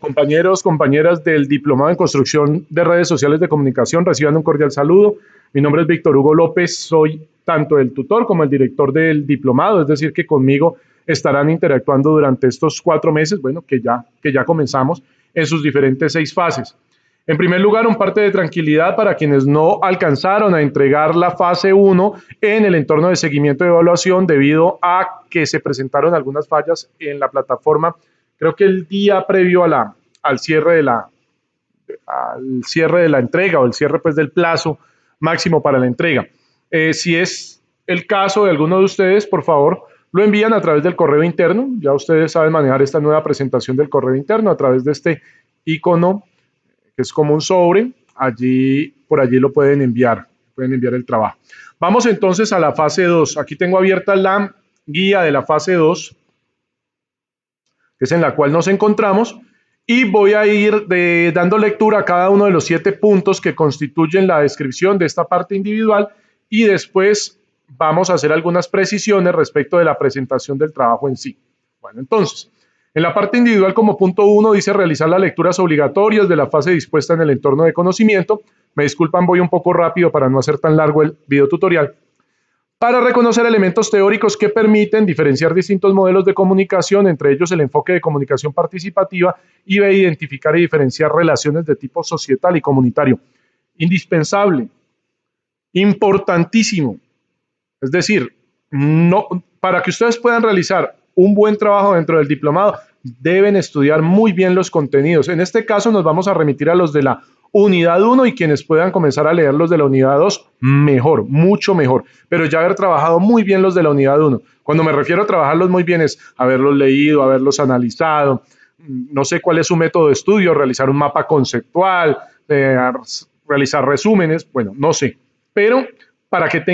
Compañeros, compañeras del Diplomado en Construcción de Redes Sociales de Comunicación, reciban un cordial saludo. Mi nombre es Víctor Hugo López, soy tanto el tutor como el director del diplomado, es decir, que conmigo estarán interactuando durante estos 4 meses, bueno, que ya comenzamos, en sus diferentes 6 fases. En primer lugar, un parte de tranquilidad para quienes no alcanzaron a entregar la fase 1 en el entorno de seguimiento y evaluación debido a que se presentaron algunas fallas en la plataforma, creo que el día previo al cierre de la entrega o el cierre pues, del plazo máximo para la entrega. Si es el caso de alguno de ustedes, por favor, lo envían a través del correo interno. Ya ustedes saben manejar esta nueva presentación del correo interno a través de este icono que es como un sobre, por allí lo pueden enviar el trabajo. Vamos entonces a la fase 2. Aquí tengo abierta la guía de la fase 2, que es en la cual nos encontramos, y voy a ir dando lectura a cada uno de los 7 puntos que constituyen la descripción de esta parte individual, y después vamos a hacer algunas precisiones respecto de la presentación del trabajo en sí. Bueno, entonces, en la parte individual, como punto 1, dice realizar las lecturas obligatorias de la fase dispuesta en el entorno de conocimiento. Me disculpan, voy un poco rápido para no hacer tan largo el video tutorial. Para reconocer elementos teóricos que permiten diferenciar distintos modelos de comunicación, entre ellos el enfoque de comunicación participativa, y identificar y diferenciar relaciones de tipo societal y comunitario. Indispensable, importantísimo. Es decir, para que ustedes puedan realizar un buen trabajo dentro del diplomado, deben estudiar muy bien los contenidos. En este caso nos vamos a remitir a los de la unidad 1 y quienes puedan comenzar a leer los de la unidad 2, mejor, mucho mejor. Pero ya haber trabajado muy bien los de la unidad 1. Cuando me refiero a trabajarlos muy bien es haberlos leído, haberlos analizado. No sé cuál es su método de estudio, realizar un mapa conceptual, realizar resúmenes, bueno, no sé. Pero para que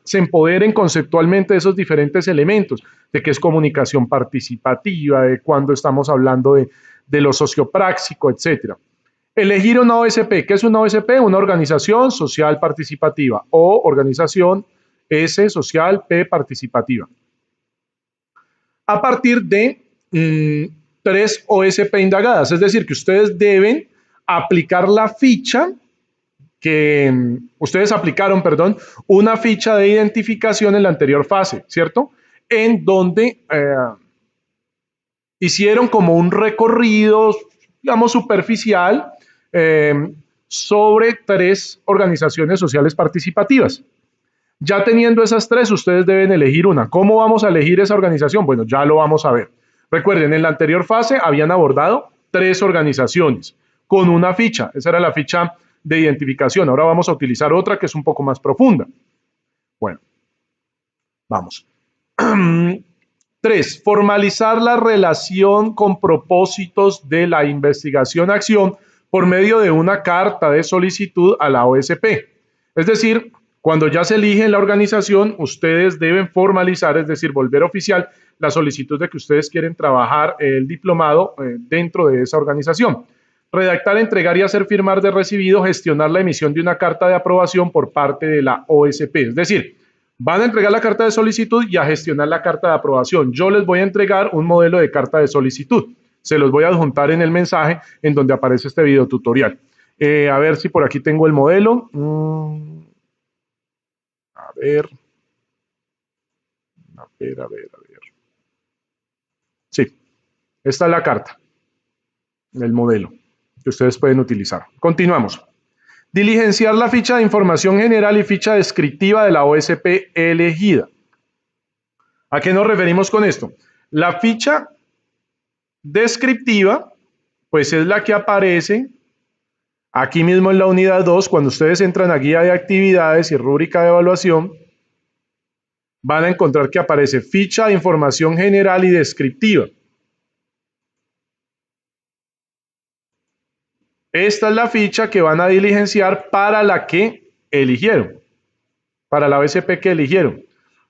se empoderen conceptualmente de esos diferentes elementos, de qué es comunicación participativa, de cuándo estamos hablando de lo sociopráctico, etcétera. Elegir una OSP. ¿Qué es una OSP? Una organización social participativa o organización S social P participativa. A partir de 3 OSP indagadas, es decir, que ustedes deben aplicar la ficha que ustedes aplicaron, una ficha de identificación en la anterior fase, ¿cierto? En donde hicieron como un recorrido, digamos, superficial sobre 3 organizaciones sociales participativas. Ya teniendo esas 3, ustedes deben elegir una. ¿Cómo vamos a elegir esa organización? Bueno, ya lo vamos a ver. Recuerden, en la anterior fase habían abordado 3 organizaciones con una ficha. Esa era la ficha de identificación. Ahora vamos a utilizar otra que es un poco más profunda. Bueno, vamos. 3. Formalizar la relación con propósitos de la investigación-acción por medio de una carta de solicitud a la OSP. Es decir, cuando ya se elige la organización, ustedes deben formalizar, es decir, volver oficial la solicitud de que ustedes quieren trabajar el diplomado dentro de esa organización. Redactar, entregar y hacer firmar de recibido, gestionar la emisión de una carta de aprobación por parte de la OSP. Es decir, van a entregar la carta de solicitud y a gestionar la carta de aprobación. Yo les voy a entregar un modelo de carta de solicitud. Se los voy a adjuntar en el mensaje en donde aparece este video tutorial. A ver si por aquí tengo el modelo. A ver. Sí, esta es la carta, el modelo que ustedes pueden utilizar. Continuamos. Diligenciar la ficha de información general y ficha descriptiva de la OSP elegida. ¿A qué nos referimos con esto? La ficha descriptiva, pues es la que aparece aquí mismo en la unidad 2, cuando ustedes entran a guía de actividades y rúbrica de evaluación, van a encontrar que aparece ficha de información general y descriptiva. Esta es la ficha que van a diligenciar para la que eligieron, para la OSP que eligieron.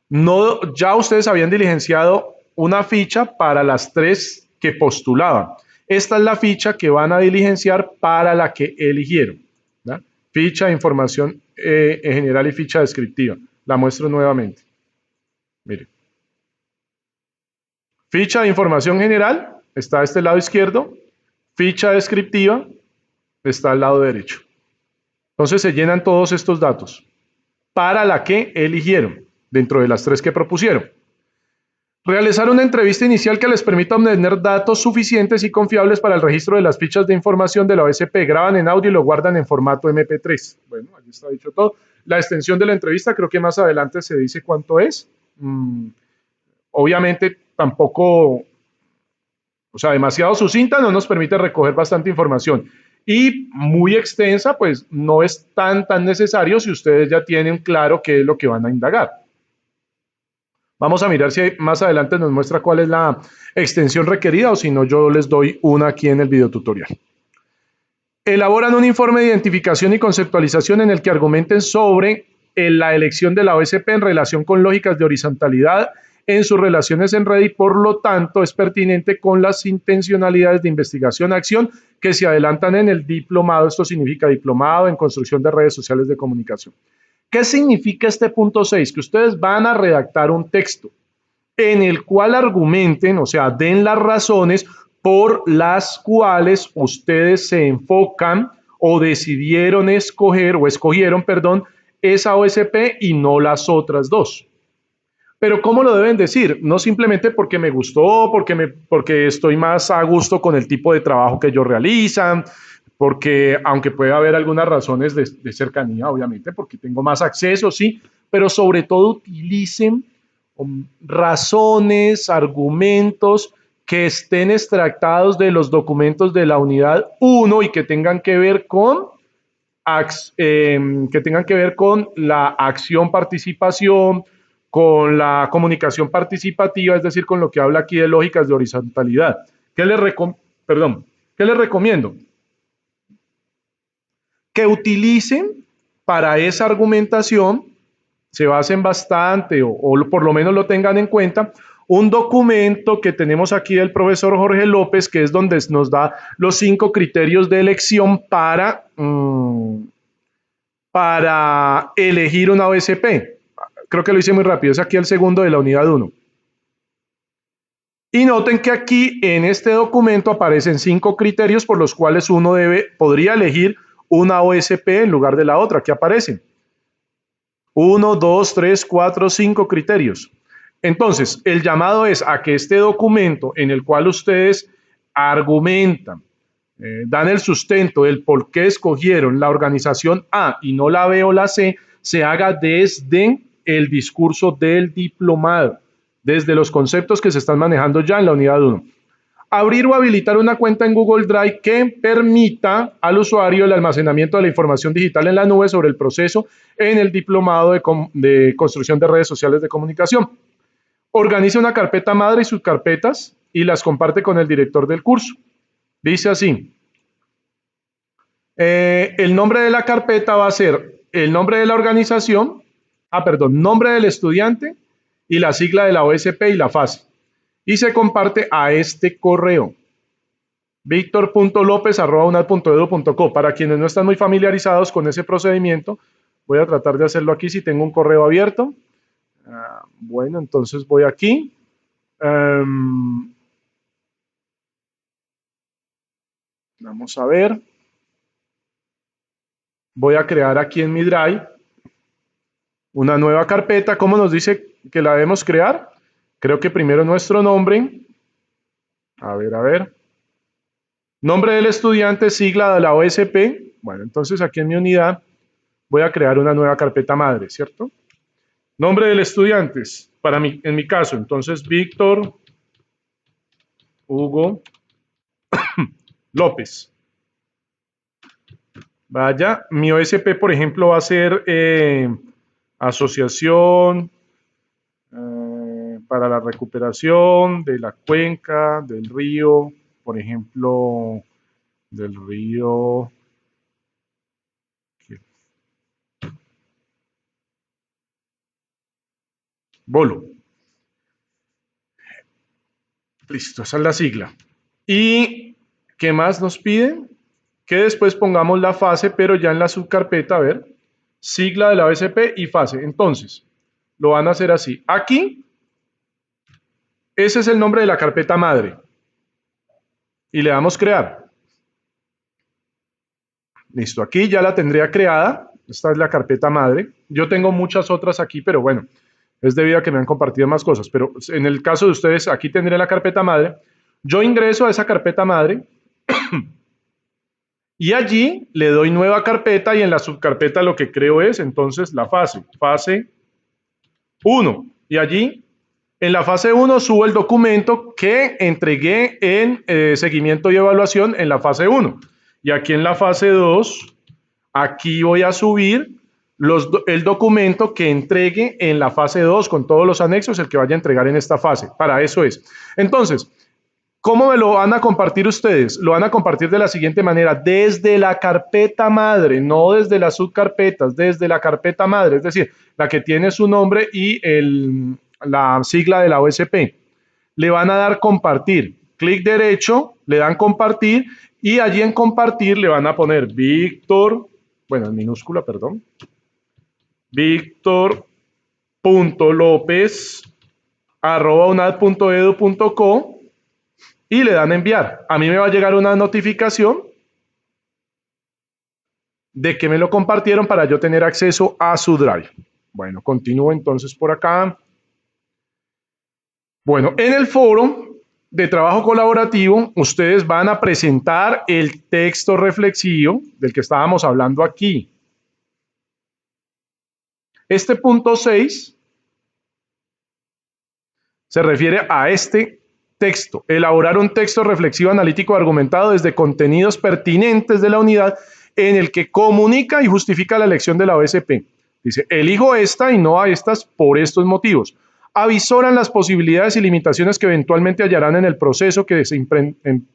No, ya ustedes habían diligenciado una ficha para las 3 que postulaban. Esta es la ficha que van a diligenciar para la que eligieron, ¿no? Ficha de información general y ficha descriptiva. La muestro nuevamente. Miren. Ficha de información general está a este lado izquierdo. ficha descriptiva está al lado derecho. Entonces se llenan todos estos datos para la que eligieron dentro de las 3 que propusieron. Realizar una entrevista inicial que les permita obtener datos suficientes y confiables para el registro de las fichas de información de la OSP. Graban en audio y lo guardan en formato MP3. Bueno, aquí está dicho todo. La extensión de la entrevista, creo que más adelante se dice cuánto es. Obviamente tampoco, o sea, demasiado sucinta, no nos permite recoger bastante información. Y muy extensa, pues no es tan necesario si ustedes ya tienen claro qué es lo que van a indagar. Vamos a mirar si más adelante nos muestra cuál es la extensión requerida o si no, yo les doy una aquí en el video tutorial. Elaboran un informe de identificación y conceptualización en el que argumenten sobre la elección de la OSP en relación con lógicas de horizontalidad en sus relaciones en red y por lo tanto es pertinente con las intencionalidades de investigación-acción que se adelantan en el diplomado. Esto significa diplomado en construcción de redes sociales de comunicación. ¿Qué significa este punto 6? Que ustedes van a redactar un texto en el cual argumenten, o sea, den las razones por las cuales ustedes se enfocan o decidieron escoger o escogieron, perdón, esa OSP y no las otras dos. Pero ¿cómo lo deben decir? No simplemente porque me gustó, porque estoy más a gusto con el tipo de trabajo que ellos realizan, porque aunque puede haber algunas razones de cercanía, obviamente, porque tengo más acceso, sí, pero sobre todo utilicen razones, argumentos que estén extractados de los documentos de la unidad 1 y que tengan que ver con la acción participación, con la comunicación participativa, es decir, con lo que habla aquí de lógicas de horizontalidad. ¿Qué les recomiendo? Que utilicen para esa argumentación, se basen bastante o por lo menos lo tengan en cuenta, un documento que tenemos aquí del profesor Jorge López, que es donde nos da los 5 criterios de elección para elegir una OSP. Creo que lo hice muy rápido, es aquí el segundo de la unidad 1. Y noten que aquí en este documento aparecen 5 criterios por los cuales uno podría elegir una OSP en lugar de la otra. Aquí aparecen 1, 2, 3, 4, 5 criterios. Entonces, el llamado es a que este documento en el cual ustedes argumentan, dan el sustento del por qué escogieron la organización A y no la B o la C, se haga desde el discurso del diplomado, desde los conceptos que se están manejando ya en la unidad 1. Abrir o habilitar una cuenta en Google Drive que permita al usuario el almacenamiento de la información digital en la nube sobre el proceso en el diplomado de construcción de redes sociales de comunicación. Organiza una carpeta madre y sus carpetas y las comparte con el director del curso. Dice así, el nombre de la carpeta va a ser el nombre de la organización, nombre del estudiante y la sigla de la OSP y la fase. Y se comparte a este correo, victor.lopez@unad.edu.co. Para quienes no están muy familiarizados con ese procedimiento, voy a tratar de hacerlo aquí si tengo un correo abierto. Bueno, entonces voy aquí. Vamos a ver. Voy a crear aquí en mi Drive una nueva carpeta. ¿Cómo nos dice que la debemos crear? Creo que primero nuestro nombre. A ver. Nombre del estudiante, sigla de la OSP. Bueno, entonces aquí en mi unidad voy a crear una nueva carpeta madre, ¿cierto? Nombre del estudiante, en mi caso, entonces Víctor Hugo López. Vaya, mi OSP, por ejemplo, va a ser Asociación para la Recuperación de la Cuenca del Río, por ejemplo, del río Bolo. Listo, esa es la sigla. ¿Y qué más nos piden? Que después pongamos la fase, pero ya en la subcarpeta, a ver, sigla de la OSP y fase. Entonces, lo van a hacer así. Aquí, ese es el nombre de la carpeta madre. Y le damos crear. Listo, aquí ya la tendría creada. Esta es la carpeta madre. Yo tengo muchas otras aquí, pero bueno, es debido a que me han compartido más cosas. Pero en el caso de ustedes, aquí tendré la carpeta madre. Yo ingreso a esa carpeta madre y allí le doy nueva carpeta y en la subcarpeta lo que creo es entonces la fase 1. Y allí en la fase 1 subo el documento que entregué en seguimiento y evaluación en la fase 1. Y aquí en la fase 2, aquí voy a subir el documento que entregue en la fase 2 con todos los anexos, el que vaya a entregar en esta fase. Para eso es. Entonces, ¿cómo me lo van a compartir ustedes? Lo van a compartir de la siguiente manera, desde la carpeta madre, no desde las subcarpetas, desde la carpeta madre, es decir, la que tiene su nombre y la sigla de la OSP. Le van a dar compartir, clic derecho, le dan compartir y allí en compartir le van a poner Víctor, bueno, en minúscula, perdón, Víctor.lopez@unad.edu.co y le dan enviar. A mí me va a llegar una notificación de que me lo compartieron para yo tener acceso a su Drive. Bueno, continúo entonces por acá. Bueno, en el foro de trabajo colaborativo, ustedes van a presentar el texto reflexivo del que estábamos hablando aquí. Este punto 6 se refiere a este texto, elaborar un texto reflexivo, analítico, argumentado desde contenidos pertinentes de la unidad en el que comunica y justifica la elección de la OSP. Dice, elijo esta y no a estas por estos motivos. Avisoran las posibilidades y limitaciones que eventualmente hallarán en el proceso que se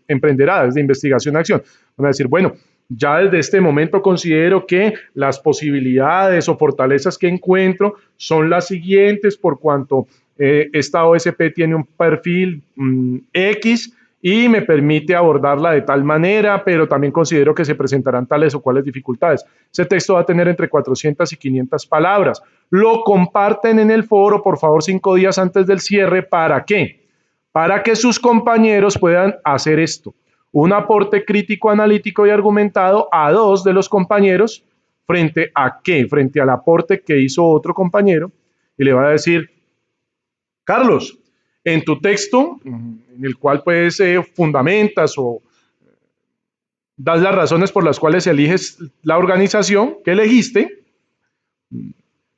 emprenderá desde investigación a acción. Van a decir, bueno, ya desde este momento considero que las posibilidades o fortalezas que encuentro son las siguientes por cuanto esta OSP tiene un perfil X y me permite abordarla de tal manera, pero también considero que se presentarán tales o cuales dificultades. Ese texto va a tener entre 400 y 500 palabras. Lo comparten en el foro, por favor, 5 días antes del cierre. ¿Para qué? Para que sus compañeros puedan hacer esto. Un aporte crítico, analítico y argumentado a 2 de los compañeros. ¿Frente a qué? Frente al aporte que hizo otro compañero. Y le va a decir, Carlos, en tu texto, en el cual pues fundamentas o das las razones por las cuales eliges la organización que elegiste,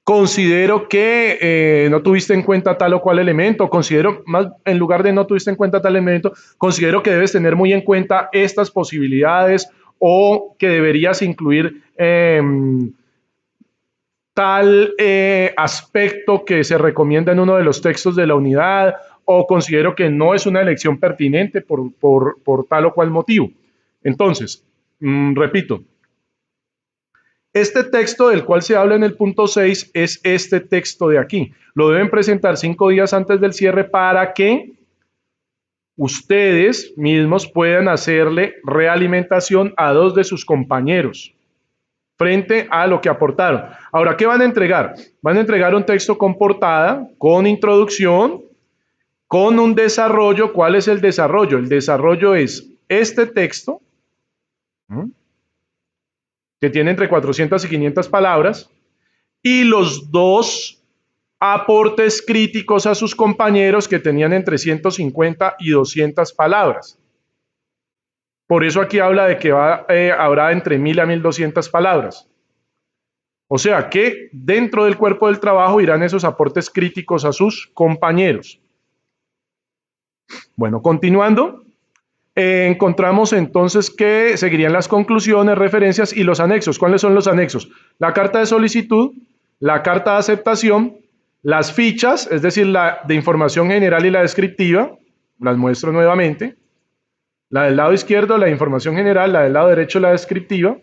considero que no tuviste en cuenta tal o cual elemento, considero, más en lugar de no tuviste en cuenta tal elemento, considero que debes tener muy en cuenta estas posibilidades o que deberías incluir tal aspecto que se recomienda en uno de los textos de la unidad o considero que no es una elección pertinente por tal o cual motivo. Entonces, repito, este texto del cual se habla en el punto 6 es este texto de aquí. Lo deben presentar 5 días antes del cierre para que ustedes mismos puedan hacerle realimentación a 2 de sus compañeros frente a lo que aportaron. Ahora, ¿qué van a entregar? Van a entregar un texto con portada, con introducción, con un desarrollo. ¿Cuál es el desarrollo? El desarrollo es este texto, que tiene entre 400 y 500 palabras, y los 2 aportes críticos a sus compañeros que tenían entre 150 y 200 palabras. Por eso aquí habla de que habrá entre 1000 a 1200 palabras. O sea que dentro del cuerpo del trabajo irán esos aportes críticos a sus compañeros. Bueno, continuando, encontramos entonces que seguirían las conclusiones, referencias y los anexos. ¿Cuáles son los anexos? La carta de solicitud, la carta de aceptación, las fichas, es decir, la de información general y la descriptiva, las muestro nuevamente. La del lado izquierdo, la información general, la del lado derecho, la descriptiva.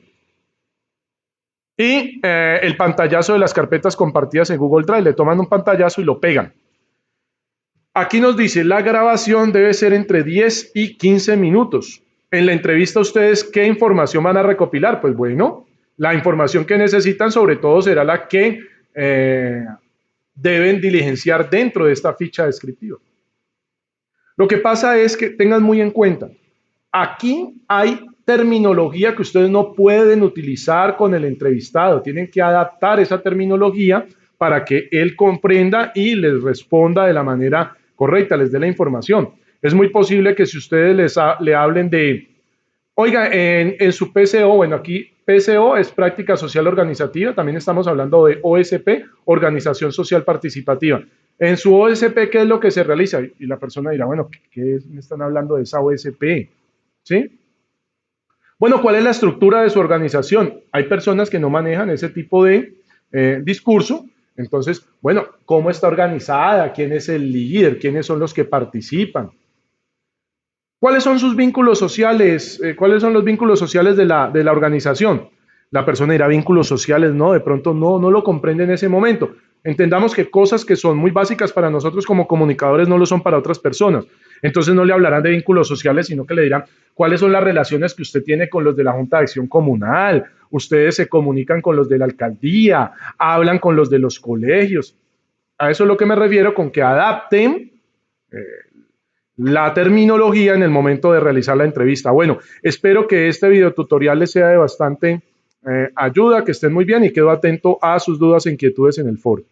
Y el pantallazo de las carpetas compartidas en Google Drive. Le toman un pantallazo y lo pegan. Aquí nos dice, la grabación debe ser entre 10 y 15 minutos. En la entrevista, ¿ustedes qué información van a recopilar? Pues bueno, la información que necesitan sobre todo será la que deben diligenciar dentro de esta ficha descriptiva. Lo que pasa es que tengan muy en cuenta, aquí hay terminología que ustedes no pueden utilizar con el entrevistado. Tienen que adaptar esa terminología para que él comprenda y les responda de la manera correcta, les dé la información. Es muy posible que si ustedes le hablen de, oiga, en su PCO, bueno, aquí PCO es práctica social organizativa, también estamos hablando de OSP, organización social participativa. En su OSP, ¿qué es lo que se realiza? Y la persona dirá, bueno, ¿qué me están hablando de esa OSP? ¿Sí? Bueno, ¿cuál es la estructura de su organización? Hay personas que no manejan ese tipo de discurso. Entonces, bueno, ¿cómo está organizada? ¿Quién es el líder? ¿Quiénes son los que participan? ¿Cuáles son sus vínculos sociales? ¿Cuáles son los vínculos sociales de la organización? La persona dirá vínculos sociales, no, de pronto no lo comprende en ese momento. Entendamos que cosas que son muy básicas para nosotros como comunicadores no lo son para otras personas. Entonces no le hablarán de vínculos sociales, sino que le dirán cuáles son las relaciones que usted tiene con los de la Junta de Acción Comunal. Ustedes se comunican con los de la alcaldía, hablan con los de los colegios. A eso es lo que me refiero con que adapten la terminología en el momento de realizar la entrevista. Bueno, espero que este video tutorial les sea de bastante ayuda, que estén muy bien y quedo atento a sus dudas e inquietudes en el foro.